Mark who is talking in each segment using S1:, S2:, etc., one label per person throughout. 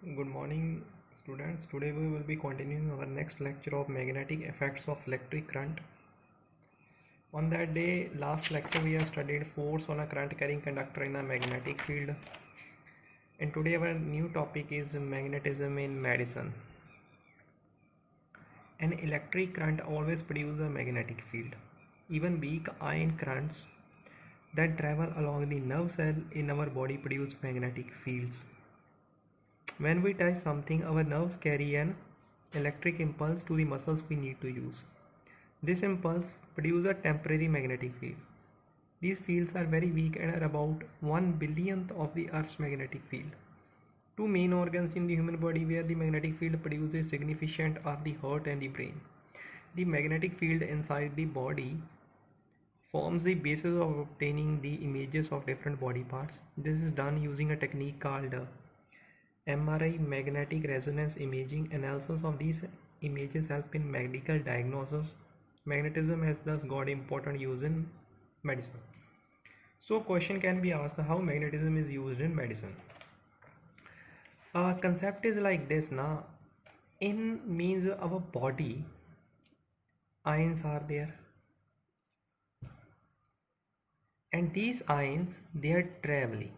S1: Good morning, students. Today we will be continuing our next lecture of magnetic effects of electric current. On that day, last lecture, we have studied force on a current carrying conductor in a magnetic field. And today our new topic is magnetism in medicine. An electric current always produces a magnetic field. Even weak ion currents that travel along the nerve cell in our body produce magnetic fields. When we touch something, our nerves carry an electric impulse to the muscles we need to use. This impulse produces a temporary magnetic field. These fields are very weak and are about 1/1000th of the Earth's magnetic field. Two main organs in the human body where the magnetic field produces significant are the heart and the brain. The magnetic field inside the body forms the basis of obtaining the images of different body parts. This is done using a technique called MRI, magnetic resonance imaging. Analysis of these images help in medical diagnosis. Magnetism has thus got important use in medicine. So question can be asked, how magnetism is used in medicine? Concept is like this now. In means our body, ions are there, and these ions they are traveling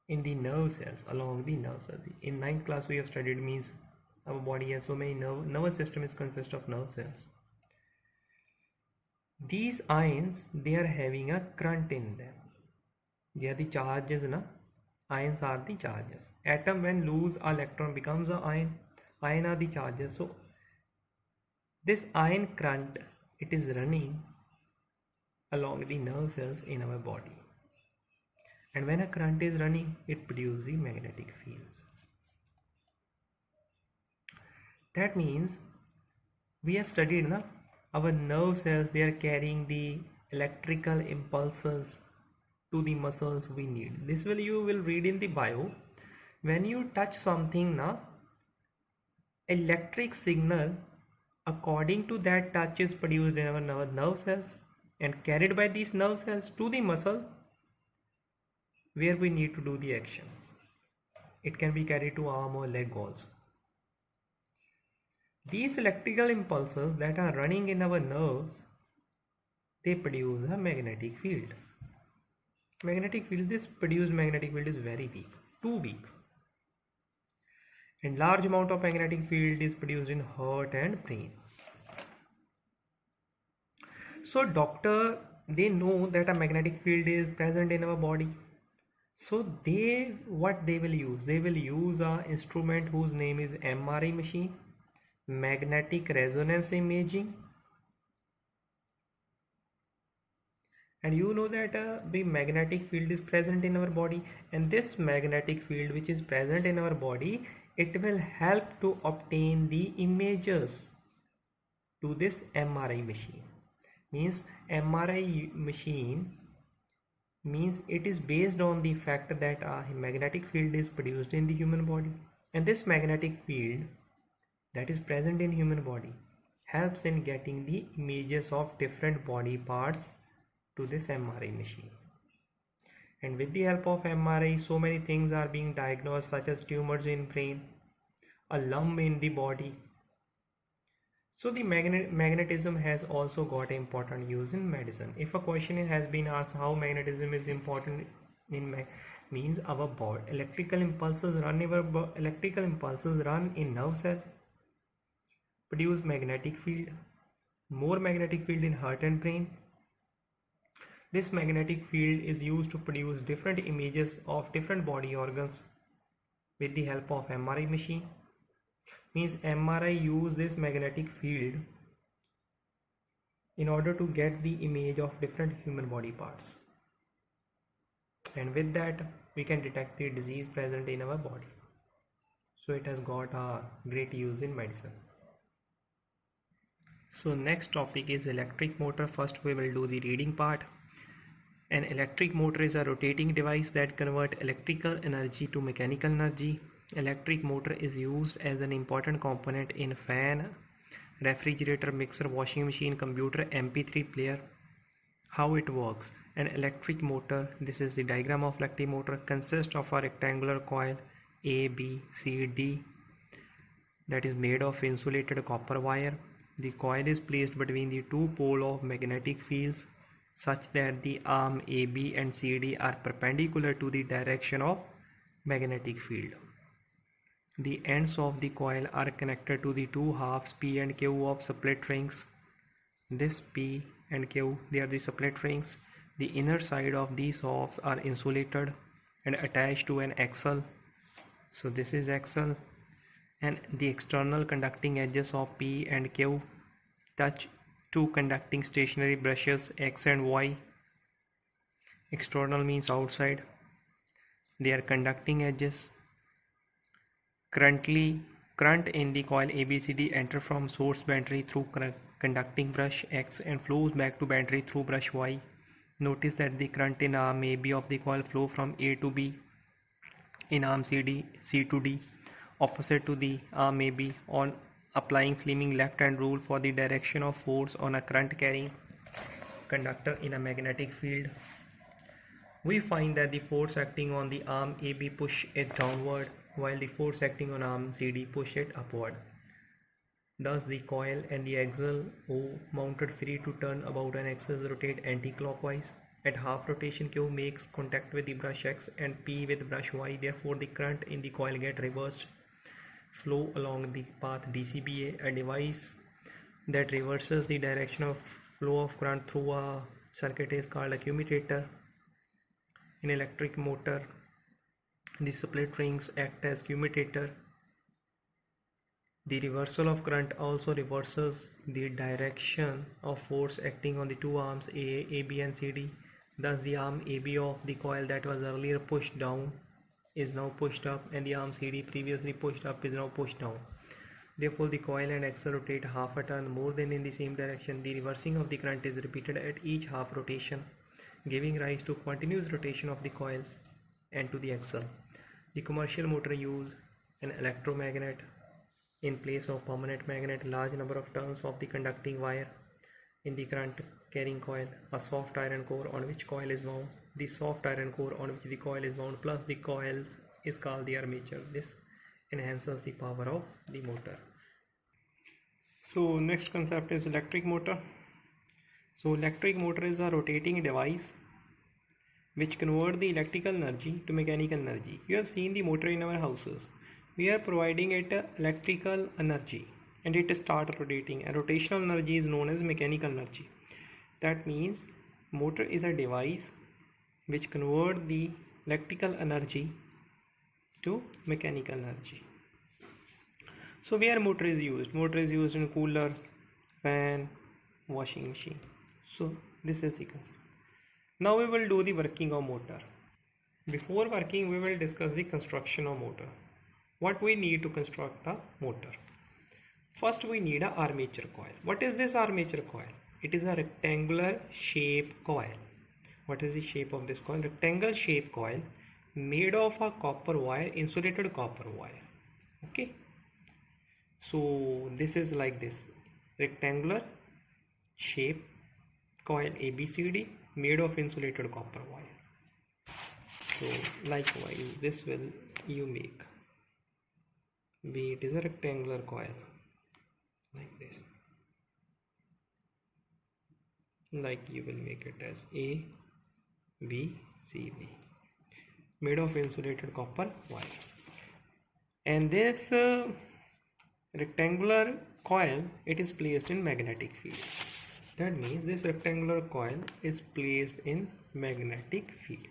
S1: in the nerve cells, along the nerve cells. In 9th class we have studied means our body has so many nervous system is consist of nerve cells. These ions they are having a current in them. They are the charges na. Ions are the charges. Atom when lose electron becomes a ion. Ion are the charges. So this ion current it is running along the nerve cells in our body. And when a current is running, it produces the magnetic fields. That means we have studied na, our nerve cells, they are carrying the electrical impulses to the muscles we need. This you will read in the bio. When you touch something na, electric signal according to that touch is produced in our nerve cells and carried by these nerve cells to the muscle where we need to do the action. It can be carried to arm or leg also. These electrical impulses that are running in our nerves, they produce a magnetic field. This produced magnetic field is very weak, too weak. And large amount of magnetic field is produced in heart and brain. So doctor, they know that a magnetic field is present in our body. So what they will use? They will use an instrument whose name is MRI machine, magnetic resonance imaging. And you know that the magnetic field is present in our body, and this magnetic field which is present in our body, it will help to obtain the images to this MRI machine. Means MRI machine means it is based on the fact that a magnetic field is produced in the human body, and this magnetic field that is present in human body helps in getting the images of different body parts to this MRI machine. And with the help of MRI, so many things are being diagnosed, such as tumors in brain, a lump in the body. So the magnetism has also got important use in medicine. If a question has been asked how magnetism is important in means our body, electrical impulses run in nerve cell, produce magnetic field, more magnetic field in heart and brain. This magnetic field is used to produce different images of different body organs with the help of MRI machine. Means MRI use this magnetic field in order to get the image of different human body parts, and with that we can detect the disease present in our body. So it has got a great use in medicine. So next topic is electric motor. First we will do the reading part. An electric motor is a rotating device that converts electrical energy to mechanical energy. Electric motor is used as an important component in fan, refrigerator, mixer, washing machine, computer, MP3 player. How it works? An electric motor, this is the diagram of electric motor, consists of a rectangular coil A, B, C, D that is made of insulated copper wire. The coil is placed between the two poles of magnetic fields such that the arm AB and CD are perpendicular to the direction of magnetic field. The ends of the coil are connected to the two halves P and Q of split rings. This P and Q, they are the split rings. The inner side of these halves are insulated and attached to an axle. So this is axle, and the external conducting edges of P and Q touch two conducting stationary brushes X and Y. External means outside. They are conducting edges. Current in the coil ABCD enter from source battery through conducting brush X and flows back to battery through brush Y. Notice that the current in arm AB of the coil flow from A to B, in arm CD C to D, opposite to the arm AB, on applying Fleming left hand rule for the direction of force on a current carrying conductor in a magnetic field. We find that the force acting on the arm AB push it downward, while the force acting on arm CD push it upward. Thus the coil and the axle O, mounted free to turn about an axis, rotate anti-clockwise. At half rotation, Q makes contact with the brush X and P with brush Y. Therefore the current in the coil get reversed. Flow along the path DCBA, a device that reverses the direction of flow of current through a circuit is called a commutator. In electric motor, the split rings act as commutator. The reversal of current also reverses the direction of force acting on the two arms A, AB and CD. Thus the arm AB of the coil that was earlier pushed down is now pushed up, and the arm CD previously pushed up is now pushed down. Therefore the coil and axle rotate half a turn more than in the same direction. The reversing of the current is repeated at each half rotation, giving rise to continuous rotation of the coil and to the axle. The commercial motor use an electromagnet in place of permanent magnet. Large number of turns of the conducting wire in the current carrying coil, a soft iron core on which coil is wound. The soft iron core on which the coil is wound plus the coils is called the armature. This enhances the power of the motor. So next concept is electric motor. So electric motor is a rotating device which convert the electrical energy to mechanical energy. You have seen the motor in our houses. We are providing it electrical energy and it starts rotating, and rotational energy is known as mechanical energy. That means motor is a device which convert the electrical energy to mechanical energy. So where motor is used? Motor is used in cooler, fan, washing machine. So this is the concept. Now we will do the working of motor. Before working, we will discuss the construction of motor. What we need to construct a motor? First we need an armature coil. What is this armature coil? It is a rectangular shape coil. What is the shape of this coil? Rectangle shape coil made of a copper wire, insulated copper wire. Okay. So this is like this rectangular shape coil ABCD made of insulated copper wire. So likewise this will you make, be it is a rectangular coil like this, like you will make it as A, B, C, B, made of insulated copper wire. And this rectangular coil, it is placed in magnetic field. That means this rectangular coil is placed in magnetic field.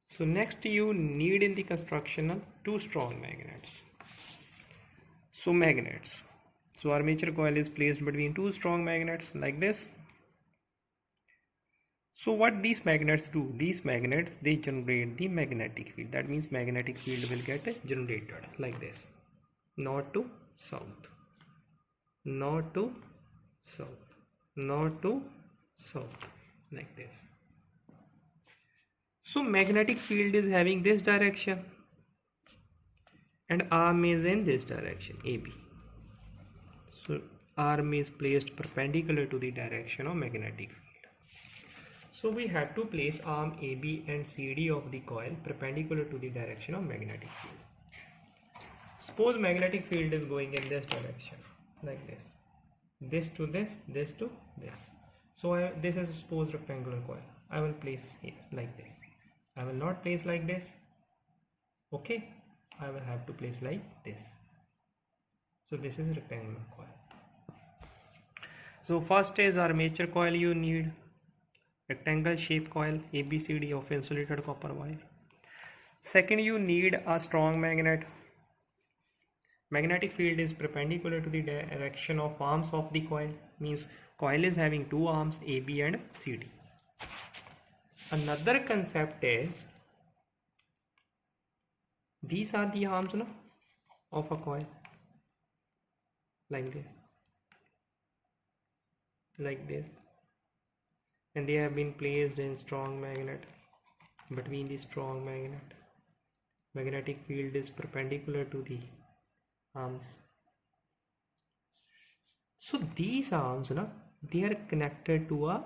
S1: So next you need in the construction of two strong magnets. So magnets. So armature coil is placed between two strong magnets like this. So what these magnets do? These magnets, they generate the magnetic field. That means magnetic field will get generated like this. North to south. North to south. North to south. Like this. So magnetic field is having this direction. And arm is in this direction, AB. So arm is placed perpendicular to the direction of magnetic field. So we have to place arm AB and CD of the coil perpendicular to the direction of magnetic field. Suppose magnetic field is going in this direction, like this. This to this, this to this. So this is suppose rectangular coil. I will place here like this. I will not place like this. Okay, I will have to place like this. So this is rectangular coil. So first is armature coil. You need rectangle shape coil ABCD of insulated copper wire. Second, you need a strong magnet. Magnetic field is perpendicular to the direction of arms of the coil, means coil is having two arms AB and CD. Another concept is these are the arms of a coil, like this, and they have been placed in strong magnet. Between the strong magnetic field is perpendicular to the arms. So these arms they are connected to a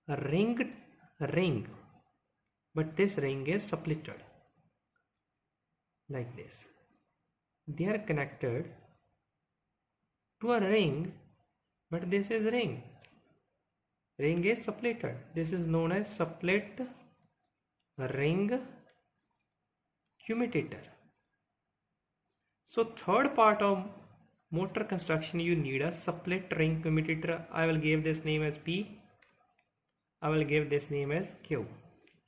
S1: ring, but this ring is splitted like this. They are connected to a ring, but this is ring is splitted. This is known as split ring commutator. So third part of motor construction, you need a split ring commutator. I will give this name as P. I will give this name as Q,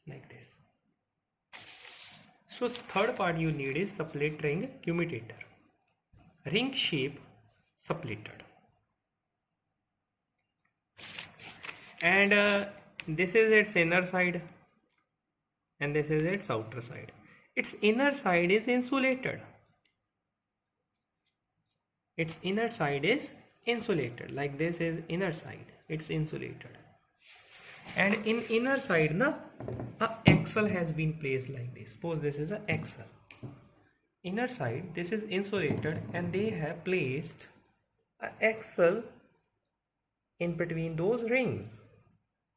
S1: like this. So third part you need is split ring commutator. Ring shape splitted. And this is its inner side and this is its outer side. Its inner side is insulated. Its inner side is insulated, like this is inner side, it's insulated. And in inner side a axle has been placed like this. Suppose this is an axle. Inner side, this is insulated and they have placed an axle in between those rings,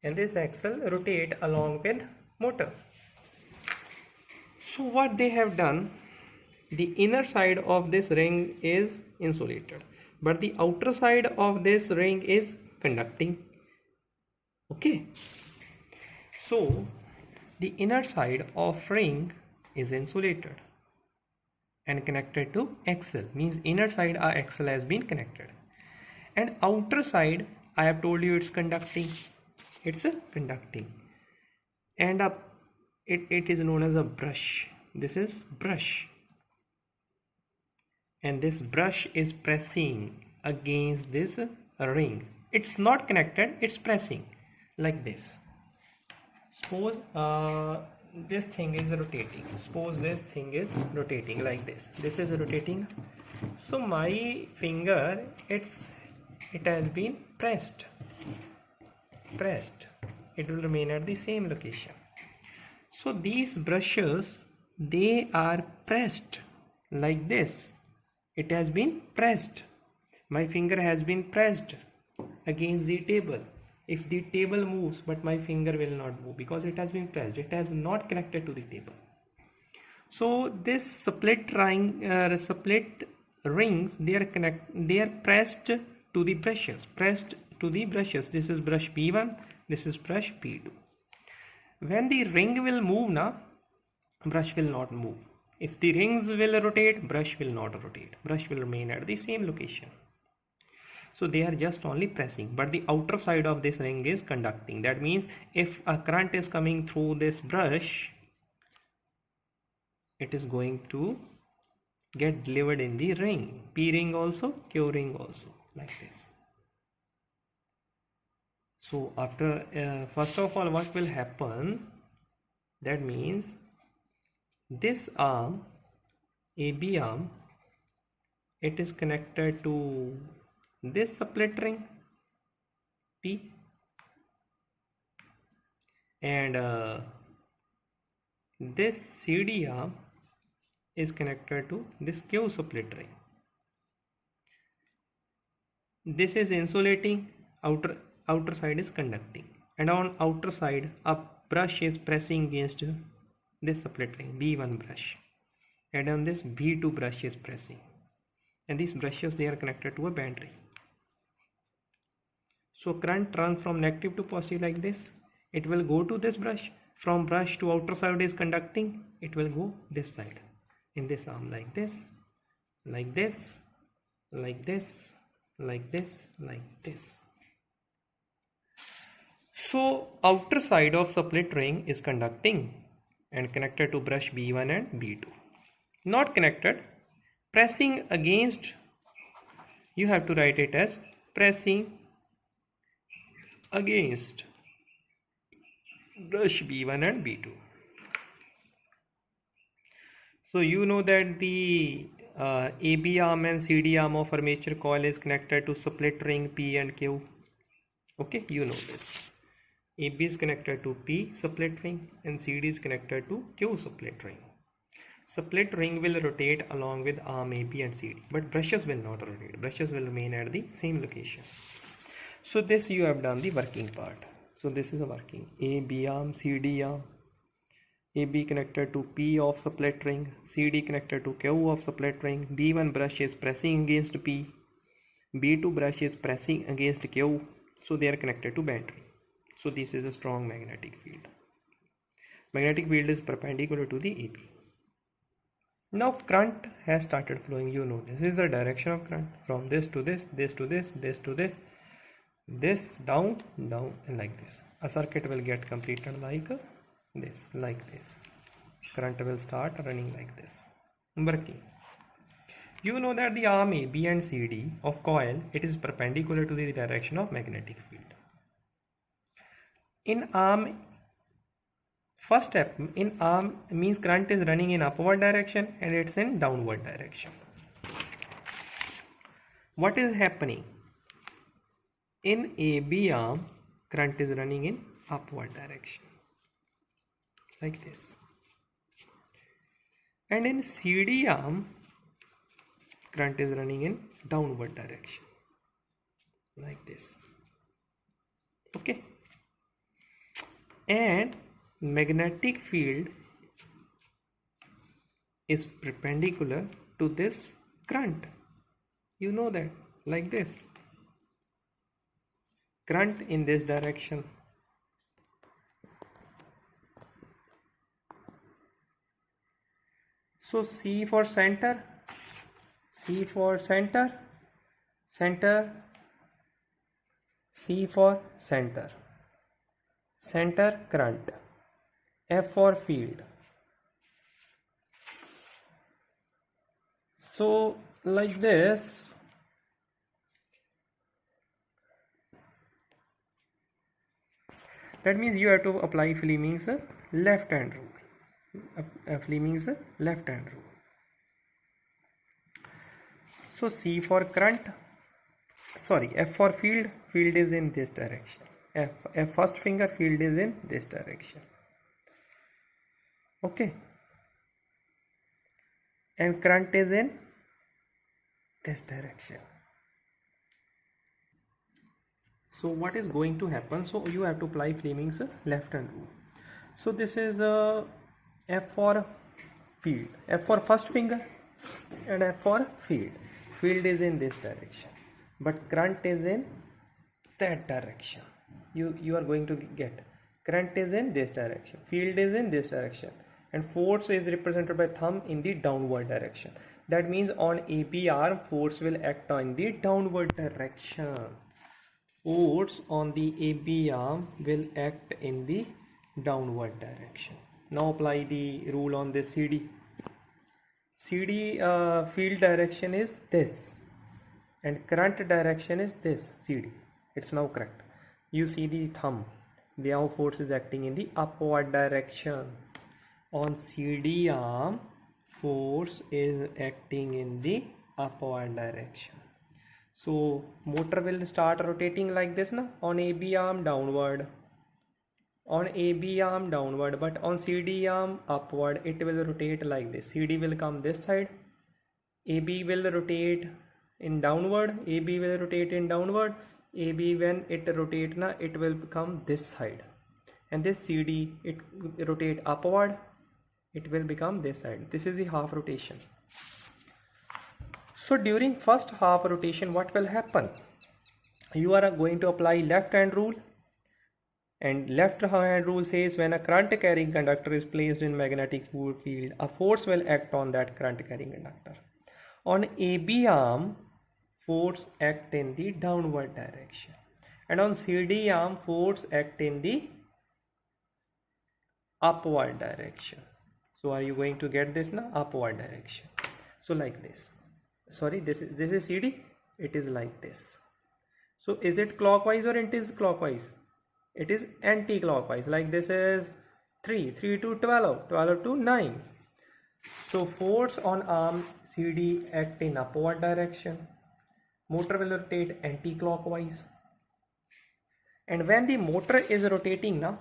S1: and this axle rotate along with motor. So what they have done, the inner side of this ring is insulated, but the outer side of this ring is conducting. Okay, so the inner side of ring is insulated and connected to axle, means inner side our axle has been connected, and outer side I have told you it's conducting. It's conducting, and it is known as a brush. This is brush, and this brush is pressing against this ring. It's not connected, it's pressing like this. Suppose this thing is rotating. Suppose this thing is rotating like this. This is rotating. So my finger, it has been pressed. It will remain at the same location. So these brushes, they are pressed like this. It has been pressed. My finger has been pressed against the table. If the table moves, but my finger will not move because it has been pressed. It has not connected to the table. So this split rings, they are pressed to the brushes. This is brush P1. This is brush P2. When the ring will move brush will not move. If the rings will rotate, brush will not rotate. Brush will remain at the same location. So they are just only pressing, but the outer side of this ring is conducting. That means if a current is coming through this brush, it is going to get delivered in the ring. P ring also, Q ring also, like this. So after first of all, what will happen? That means this arm, AB arm, it is connected to this split ring P, and this CD arm is connected to this Q split ring. This is insulating, outer side is conducting, and on outer side a brush is pressing against this split ring B1 brush, and on this B2 brush is pressing, and these brushes, they are connected to a battery. So current runs from negative to positive like this. It will go to this brush. From brush to outer side is conducting. It will go this side in this arm like this, like this, like this, like this, like this. So outer side of split ring is conducting and connected to brush B1 and B2. Not connected, pressing against, you have to write it as pressing against brush B1 and B2. So you know that the AB arm and CD arm of armature coil is connected to split ring P and Q. Okay, you know this. AB is connected to P split ring and CD is connected to Q split ring. Split ring will rotate along with arm AB and CD, but brushes will not rotate. Brushes will remain at the same location. So this you have done the working part. So this is a working AB arm, CD arm, AB connected to P of split ring, CD connected to Q of split ring, B1 brush is pressing against P, B2 brush is pressing against Q, so they are connected to battery. So this is a strong magnetic field. Magnetic field is perpendicular to the AB. Now current has started flowing, you know this is the direction of current, from this to this, this to this, this to this, this down, down, and like this. A circuit will get completed like this, like this. Current will start running like this, working. You know that the arm A, B and CD of coil, it is perpendicular to the direction of magnetic field. In arm, first step in arm means current is running in upward direction and it's in downward direction. What is happening? In AB arm, current is running in upward direction, like this. And in CD arm, current is running in downward direction, like this. Okay. And magnetic field is perpendicular to this current. You know that, like this. Current in this direction. So C for center, C for center, center, C for center, center current, F for field. So like this. That means you have to apply Fleming's left hand rule. Fleming's left hand rule. So C for current, sorry, F for field, field is in this direction. F first finger, field is in this direction. Okay. And current is in this direction. So what is going to happen? So you have to apply Fleming's left hand rule. So this is F for field, F for first finger and F for field. Field is in this direction, but current is in that direction. You are going to get current is in this direction, field is in this direction, and force is represented by thumb in the downward direction. That means on AB arm, force will act on the downward direction. Force on the AB arm will act in the downward direction. Now apply the rule on this CD. CD field direction is this and current direction is this CD. It's now correct. You see the thumb. Now force is acting in the upward direction. On CD arm, force is acting in the upward direction. So motor will start rotating like this now. On AB arm downward, on AB arm downward, but on CD arm upward. It will rotate like this. CD will come this side, AB will rotate in downward, AB will rotate in downward, AB when it rotate na, it will become this side, and this CD it rotate upward, it will become this side. This is the half rotation. So during first half rotation, what will happen? You are going to apply left hand rule, and left hand rule says when a current carrying conductor is placed in magnetic field, a force will act on that current carrying conductor. On AB arm, force act in the downward direction, and on CD arm, force act in the upward direction. So are you going to get this now? Upward direction. So like this. Sorry, this is CD. It is like this. So is it clockwise or it is clockwise? It is anti-clockwise. Like this is 3 to 12, 12 to 9. So force on arm CD act in upward direction. Motor will rotate anti-clockwise. And when the motor is rotating now,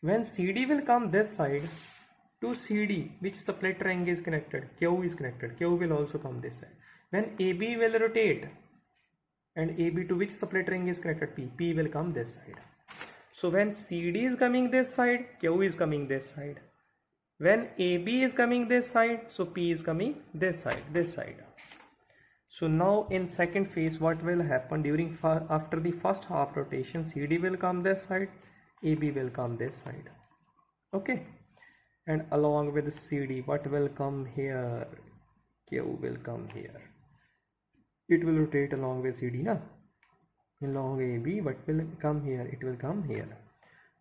S1: when CD will come this side to CD, which split ring is connected, Q is connected, Q will also come this side. When AB will rotate, and AB to which split ring is connected, P will come this side. So when CD is coming this side, Q is coming this side. When AB is coming this side, so P is coming this side. So now in second phase, what will happen during after the first half rotation? CD will come this side, AB will come this side. Okay, and along with CD, what will come here? Q will come here. It will rotate along with CD na. Along AB, what will come here? It will come here.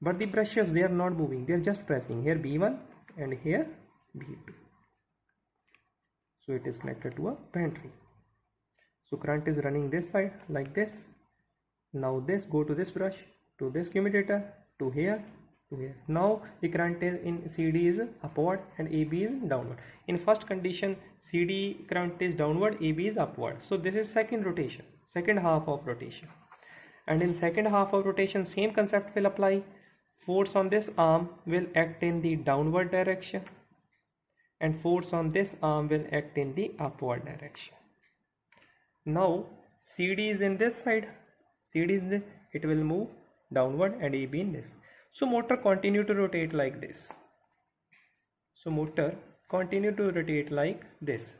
S1: But the brushes, they are not moving, they are just pressing. Here B1 and here B2. So it is connected to a pantry. So current is running this side like this. Now this go to this brush, to this commutator, to here, to here. Now the current is in CD is upward and AB is downward. In first condition, CD current is downward, AB is upward. So this is second rotation, second half of rotation. And in second half of rotation, same concept will apply. Force on this arm will act in the downward direction, and force on this arm will act in the upward direction. Now CD is in this side, CD is this, it will move downward, and AB in this. So motor continue to rotate like this. So motor continue to rotate like this.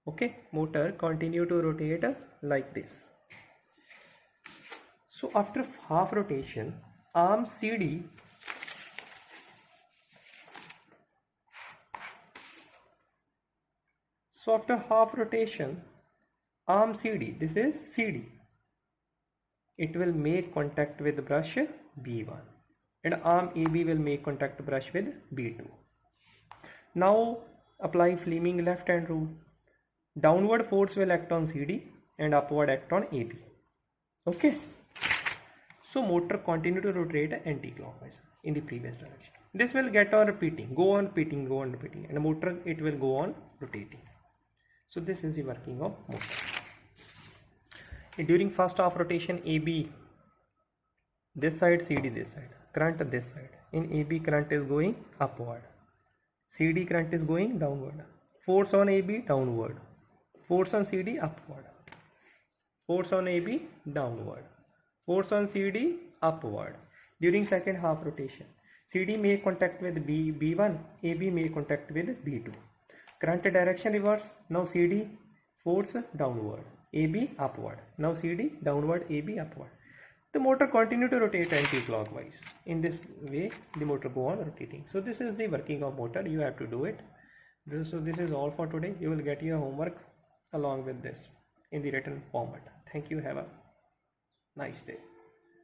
S1: Okay, motor continue to rotate like this. So after half rotation, arm CD after half rotation, arm CD, this is CD, it will make contact with brush B1, and arm AB will make contact brush with B2. Now apply Fleming left hand rule. Downward force will act on CD and upward act on AB. Okay. So motor continue to rotate anti-clockwise in the previous direction. This will get on repeating, go on repeating, and the motor, it will go on rotating. So this is the working of motor. During first half rotation, AB this side, CD this side, current this side. In AB, current is going upward, CD current is going downward. Force on AB downward, force on CD upward, force on AB downward, force on CD upward. During second half rotation, CD make contact with B1, AB make contact with B2. Current direction reverse. Now CD force downward, AB upward. Now CD downward, AB upward. The motor continue to rotate anti-clockwise. In this way, the motor go on rotating. So this is the working of motor. You have to do it. So this is all for today. You will get your homework along with this in the written format. Thank you. Have a nice day.